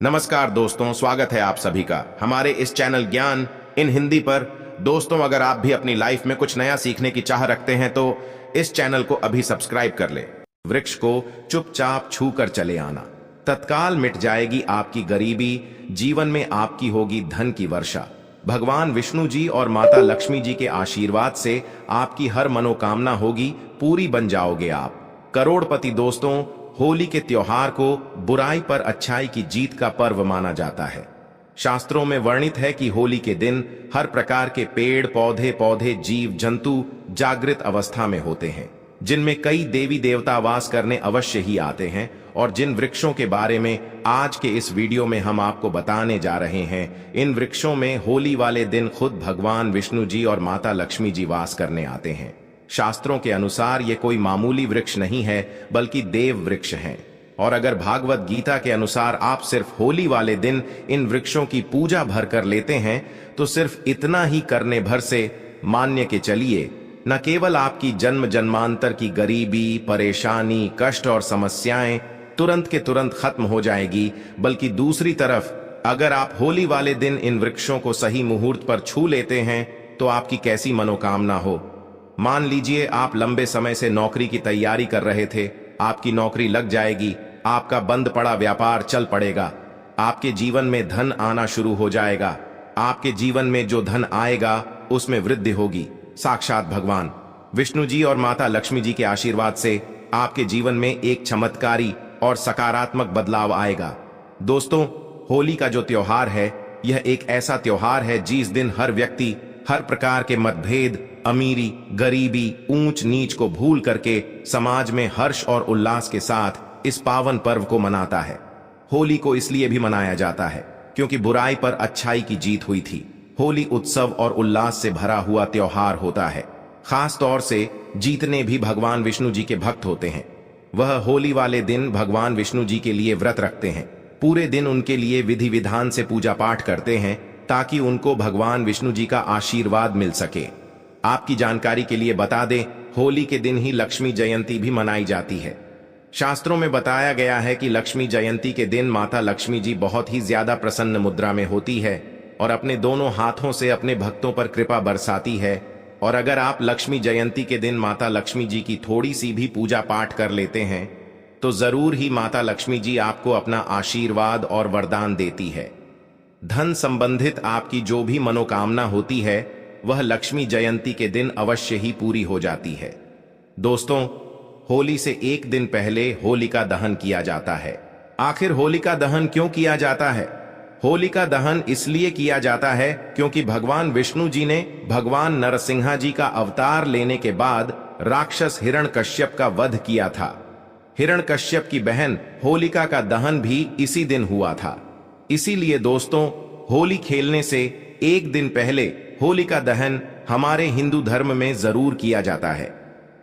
नमस्कार दोस्तों, स्वागत है आप सभी का हमारे इस चैनल ज्ञान इन हिंदी पर। दोस्तों, अगर आप भी अपनी लाइफ में कुछ नया सीखने की चाह रखते हैं तो इस चैनल को अभी सब्सक्राइब कर ले। वृक्ष को चुपचाप छू कर चले आना, तत्काल मिट जाएगी आपकी गरीबी, जीवन में आपकी होगी धन की वर्षा। भगवान विष्णु जी और माता लक्ष्मी जी के आशीर्वाद से आपकी हर मनोकामना होगी पूरी, बन जाओगे आप करोड़पति। दोस्तों, होली के त्योहार को बुराई पर अच्छाई की जीत का पर्व माना जाता है। शास्त्रों में वर्णित है कि होली के दिन हर प्रकार के पेड़ पौधे जीव जंतु जागृत अवस्था में होते हैं, जिनमें कई देवी देवता वास करने अवश्य ही आते हैं। और जिन वृक्षों के बारे में आज के इस वीडियो में हम आपको बताने जा रहे हैं, इन वृक्षों में होली वाले दिन खुद भगवान विष्णु जी और माता लक्ष्मी जी वास करने आते हैं। शास्त्रों के अनुसार ये कोई मामूली वृक्ष नहीं है, बल्कि देव वृक्ष हैं। और अगर भागवत गीता के अनुसार आप सिर्फ होली वाले दिन इन वृक्षों की पूजा भर कर लेते हैं, तो सिर्फ इतना ही करने भर से मान्य के चलिए, न केवल आपकी जन्म जन्मांतर की गरीबी, परेशानी, कष्ट और समस्याएं तुरंत के तुरंत खत्म हो जाएगी, बल्कि दूसरी तरफ अगर आप होली वाले दिन इन वृक्षों को सही मुहूर्त पर छू लेते हैं तो आपकी कैसी मनोकामना हो। मान लीजिए आप लंबे समय से नौकरी की तैयारी कर रहे थे, आपकी नौकरी लग जाएगी, आपका बंद पड़ा व्यापार चल पड़ेगा, आपके जीवन में धन आना शुरू हो जाएगा। आपके जीवन में जो धन आएगा उसमें वृद्धि होगी। साक्षात भगवान विष्णु जी और माता लक्ष्मी जी के आशीर्वाद से आपके जीवन में एक चमत्कारी और सकारात्मक बदलाव आएगा। दोस्तों, होली का जो त्योहार है, यह एक ऐसा त्योहार है जिस दिन हर व्यक्ति हर प्रकार के मतभेद, अमीरी, गरीबी, ऊंच नीच को भूल करके समाज में हर्ष और उल्लास के साथ इस पावन पर्व को मनाता है। होली को इसलिए भी मनाया जाता है क्योंकि बुराई पर अच्छाई की जीत हुई थी। होली उत्सव और उल्लास से भरा हुआ त्योहार होता है। खास तौर से जितने भी भगवान विष्णु जी के भक्त होते हैं, वह होली वाले दिन भगवान विष्णु जी के लिए व्रत रखते हैं। पूरे दिन उनके लिए विधि विधान से पूजा पाठ करते हैं ताकि उनको भगवान विष्णु जी का आशीर्वाद मिल सके। आपकी जानकारी के लिए बता दें, होली के दिन ही लक्ष्मी जयंती भी मनाई जाती है। शास्त्रों में बताया गया है कि लक्ष्मी जयंती के दिन माता लक्ष्मी जी बहुत ही ज्यादा प्रसन्न मुद्रा में होती है और अपने दोनों हाथों से अपने भक्तों पर कृपा बरसाती है। और अगर आप लक्ष्मी जयंती के दिन माता लक्ष्मी जी की थोड़ी सी भी पूजा पाठ कर लेते हैं तो जरूर ही माता लक्ष्मी जी आपको अपना आशीर्वाद और वरदान देती है। धन संबंधित आपकी जो भी मनोकामना होती है, वह लक्ष्मी जयंती के दिन अवश्य ही पूरी हो जाती है। दोस्तों, होली से एक दिन पहले होलिका दहन किया जाता है। आखिर होलिका दहन क्यों किया जाता है? होलिका दहन इसलिए किया जाता है क्योंकि भगवान विष्णु जी ने भगवान नरसिंहा जी का अवतार लेने के बाद राक्षस हिरण्यकश्यप का वध किया था। हिरण्यकश्यप की बहन होलिका का दहन भी इसी दिन हुआ था। इसीलिए दोस्तों, होली खेलने से एक दिन पहले होलिका दहन हमारे हिंदू धर्म में जरूर किया जाता है।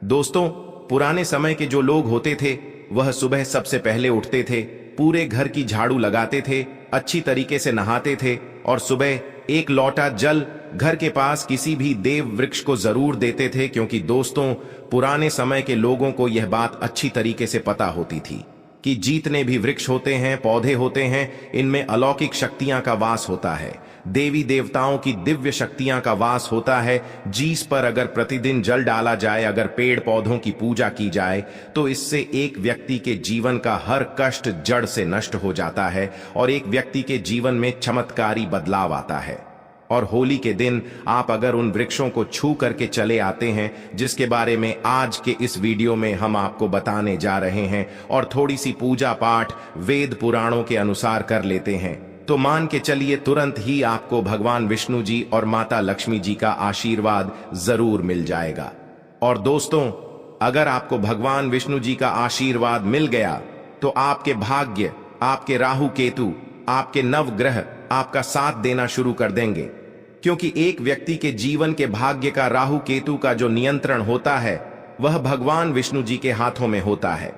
दोस्तों, पुराने समय के जो लोग होते थे, वह सुबह सबसे पहले उठते थे, पूरे घर की झाड़ू लगाते थे, अच्छी तरीके से नहाते थे और सुबह एक लोटा जल घर के पास किसी भी देव वृक्ष को जरूर देते थे, क्योंकि दोस्तों, पुराने समय के लोगों को यह बात अच्छी तरीके से पता होती थी कि जितने भी वृक्ष होते हैं, पौधे होते हैं, इनमें अलौकिक शक्तियां का वास होता है, देवी देवताओं की दिव्य शक्तियां का वास होता है, जिस पर अगर प्रतिदिन जल डाला जाए, अगर पेड़ पौधों की पूजा की जाए, तो इससे एक व्यक्ति के जीवन का हर कष्ट जड़ से नष्ट हो जाता है और एक व्यक्ति के जीवन में चमत्कारी बदलाव आता है। और होली के दिन आप अगर उन वृक्षों को छू करके चले आते हैं, जिसके बारे में आज के इस वीडियो में हम आपको बताने जा रहे हैं, और थोड़ी सी पूजा पाठ वेद पुराणों के अनुसार कर लेते हैं, तो मान के चलिए तुरंत ही आपको भगवान विष्णु जी और माता लक्ष्मी जी का आशीर्वाद जरूर मिल जाएगा। और दोस्तों, अगर आपको भगवान विष्णु जी का आशीर्वाद मिल गया तो आपके भाग्य, आपके राहु केतु, आपके नवग्रह आपका साथ देना शुरू कर देंगे, क्योंकि एक व्यक्ति के जीवन के भाग्य का राहु केतु का जो नियंत्रण होता है, वह भगवान विष्णु जी के हाथों में होता है।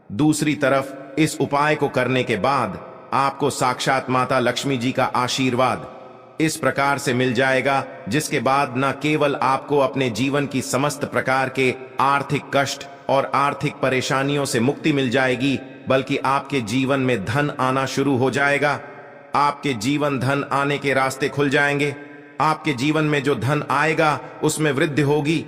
दूसरी तरफ इस उपाय को करने के बाद आपको साक्षात माता लक्ष्मी जी का आशीर्वाद इस प्रकार से मिल जाएगा, जिसके बाद न केवल आपको अपने जीवन की समस्त प्रकार के आर्थिक कष्ट और आर्थिक परेशानियों से मुक्ति मिल जाएगी, बल्कि आपके जीवन में धन आना शुरू हो जाएगा। आपके जीवन धन आने के रास्ते खुल जाएंगे। आपके जीवन में जो धन आएगा उसमें वृद्धि होगी।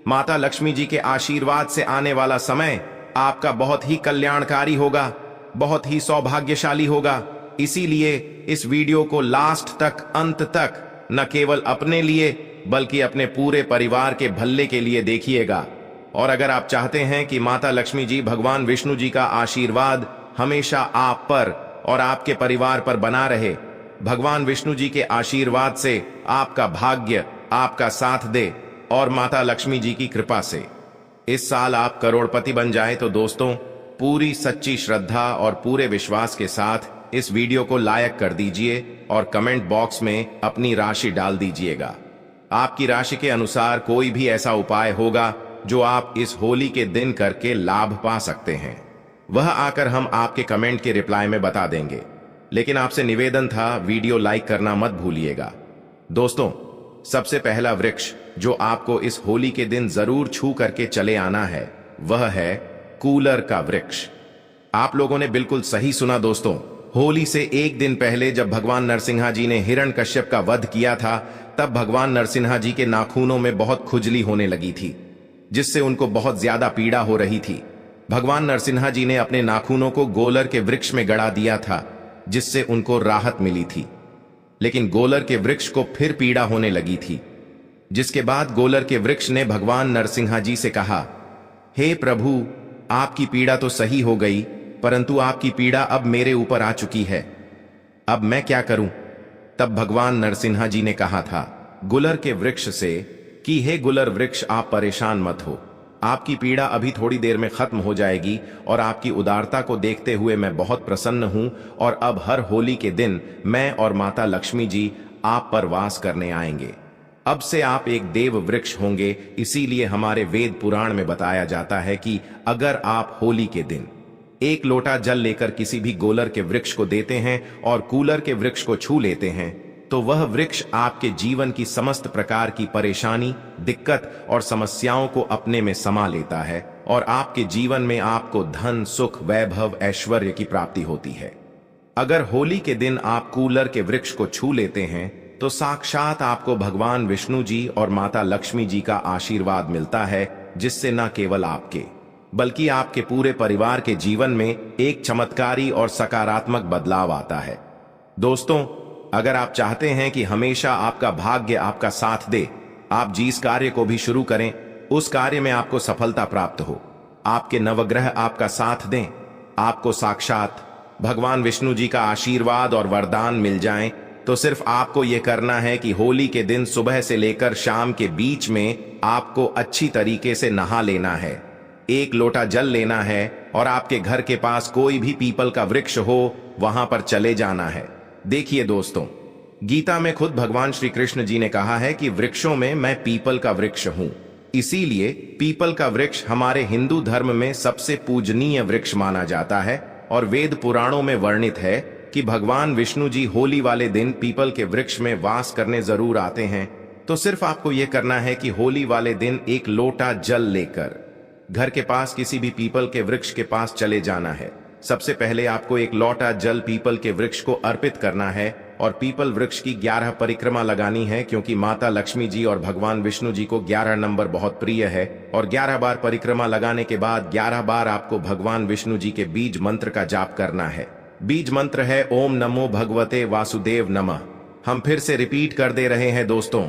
माता लक्ष्मी जी के आशीर्वाद से आने वाला समय आपका बहुत ही कल्याणकारी होगा, बहुत ही सौभाग्यशाली होगा। इसीलिए इस वीडियो को लास्ट तक, अंत तक न केवल अपने लिए बल्कि अपने पूरे परिवार के भले के लिए देखिएगा। और अगर आप चाहते हैं कि माता लक्ष्मी जी, भगवान विष्णु जी का आशीर्वाद हमेशा आप पर और आपके परिवार पर बना रहे, भगवान विष्णु जी के आशीर्वाद से आपका भाग्य आपका साथ दे और माता लक्ष्मी जी की कृपा से इस साल आप करोड़पति बन जाए, तो दोस्तों पूरी सच्ची श्रद्धा और पूरे विश्वास के साथ इस वीडियो को लाइक कर दीजिए और कमेंट बॉक्स में अपनी राशि डाल दीजिएगा। आपकी राशि के अनुसार कोई भी ऐसा उपाय होगा जो आप इस होली के दिन करके लाभ पा सकते हैं, वह आकर हम आपके कमेंट के रिप्लाई में बता देंगे। लेकिन आपसे निवेदन था, वीडियो लाइक करना मत भूलिएगा। दोस्तों, सबसे पहला वृक्ष जो आपको इस होली के दिन जरूर छू करके चले आना है वह है कूलर का वृक्ष। आप लोगों ने बिल्कुल सही सुना दोस्तों। होली से एक दिन पहले जब भगवान नरसिंहा जी ने हिरण्यकश्यप का वध किया था, तब भगवान नरसिंहा जी के नाखूनों में बहुत खुजली होने लगी थी, जिससे उनको बहुत ज्यादा पीड़ा हो रही थी। भगवान नरसिंहा जी ने अपने नाखूनों को गोलर के वृक्ष में गड़ा दिया था, जिससे उनको राहत मिली थी। लेकिन गोलर के वृक्ष को फिर पीड़ा होने लगी थी, जिसके बाद गोलर के वृक्ष ने भगवान नरसिंहा जी से कहा, हे प्रभु, आपकी पीड़ा तो सही हो गई, परंतु आपकी पीड़ा अब मेरे ऊपर आ चुकी है, अब मैं क्या करूं? तब भगवान नरसिंहा जी ने कहा था गुलर के वृक्ष से कि हे गुलर वृक्ष, आप परेशान मत हो, आपकी पीड़ा अभी थोड़ी देर में खत्म हो जाएगी और आपकी उदारता को देखते हुए मैं बहुत प्रसन्न हूं और अब हर होली के दिन मैं और माता लक्ष्मी जी आप पर वास करने आएंगे। अब से आप एक देव वृक्ष होंगे। इसीलिए हमारे वेद पुराण में बताया जाता है कि अगर आप होली के दिन एक लोटा जल लेकर किसी भी गोलर के वृक्ष को देते हैं और कूलर के वृक्ष को छू लेते हैं, तो वह वृक्ष आपके जीवन की समस्त प्रकार की परेशानी, दिक्कत और समस्याओं को अपने में समा लेता है और आपके जीवन में आपको धन, सुख, वैभव, ऐश्वर्य की प्राप्ति होती है। अगर होली के दिन आप कूलर के वृक्ष को छू लेते हैं तो साक्षात आपको भगवान विष्णु जी और माता लक्ष्मी जी का आशीर्वाद मिलता है, जिससे न केवल आपके बल्कि आपके पूरे परिवार के जीवन में एक चमत्कारी और सकारात्मक बदलाव आता है। दोस्तों, अगर आप चाहते हैं कि हमेशा आपका भाग्य आपका साथ दे, आप जिस कार्य को भी शुरू करें उस कार्य में आपको सफलता प्राप्त हो, आपके नवग्रह आपका साथ दें, आपको साक्षात भगवान विष्णु जी का आशीर्वाद और वरदान मिल जाएं, तो सिर्फ आपको यह करना है कि होली के दिन सुबह से लेकर शाम के बीच में आपको अच्छी तरीके से नहा लेना है, एक लोटा जल लेना है और आपके घर के पास कोई भी पीपल का वृक्ष हो वहां पर चले जाना है। देखिए दोस्तों, गीता में खुद भगवान श्री कृष्ण जी ने कहा है कि वृक्षों में मैं पीपल का वृक्ष हूं। इसीलिए पीपल का वृक्ष हमारे हिंदू धर्म में सबसे पूजनीय वृक्ष माना जाता है और वेद पुराणों में वर्णित है कि भगवान विष्णु जी होली वाले दिन पीपल के वृक्ष में वास करने जरूर आते हैं। तो सिर्फ आपको यह करना है कि होली वाले दिन एक लोटा जल लेकर घर के पास किसी भी पीपल के वृक्ष के पास चले जाना है। सबसे पहले आपको एक लोटा जल पीपल के वृक्ष को अर्पित करना है और पीपल वृक्ष की 11 परिक्रमा लगानी है, क्योंकि माता लक्ष्मी जी और भगवान विष्णु जी को 11 नंबर बहुत प्रिय है। और 11 बार परिक्रमा लगाने के बाद 11 बार आपको भगवान विष्णु जी के बीज मंत्र का जाप करना है। बीज मंत्र है ओम नमो भगवते वासुदेव नमः। हम फिर से रिपीट कर दे रहे हैं दोस्तों,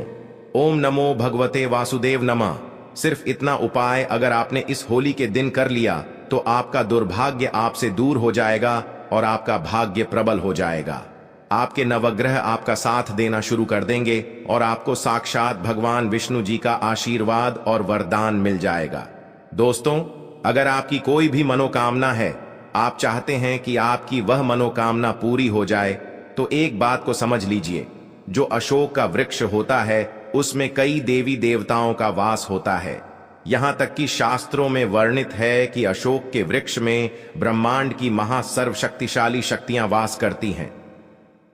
ओम नमो भगवते वासुदेव नमः। सिर्फ इतना उपाय अगर आपने इस होली के दिन कर लिया तो आपका दुर्भाग्य आपसे दूर हो जाएगा और आपका भाग्य प्रबल हो जाएगा। आपके नवग्रह आपका साथ देना शुरू कर देंगे और आपको साक्षात भगवान विष्णु जी का आशीर्वाद और वरदान मिल जाएगा। दोस्तों, अगर आपकी कोई भी मनोकामना है, आप चाहते हैं कि आपकी वह मनोकामना पूरी हो जाए, तो एक बात को समझ लीजिए, जो अशोक का वृक्ष होता है उसमें कई देवी देवताओं का वास होता है। यहां तक कि शास्त्रों में वर्णित है कि अशोक के वृक्ष में ब्रह्मांड की महासर्वशक्तिशाली शक्तियां वास करती हैं।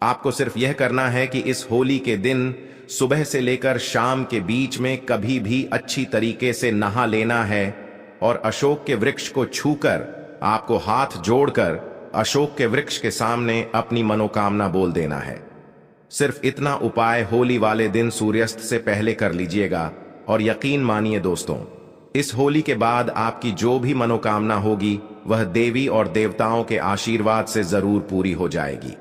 आपको सिर्फ यह करना है कि इस होली के दिन सुबह से लेकर शाम के बीच में कभी भी अच्छी तरीके से नहा लेना है और अशोक के वृक्ष को छूकर आपको हाथ जोड़कर अशोक के वृक्ष के सामने अपनी मनोकामना बोल देना है। सिर्फ इतना उपाय होली वाले दिन सूर्यास्त से पहले कर लीजिएगा और यकीन मानिए दोस्तों, इस होली के बाद आपकी जो भी मनोकामना होगी वह देवी और देवताओं के आशीर्वाद से जरूर पूरी हो जाएगी।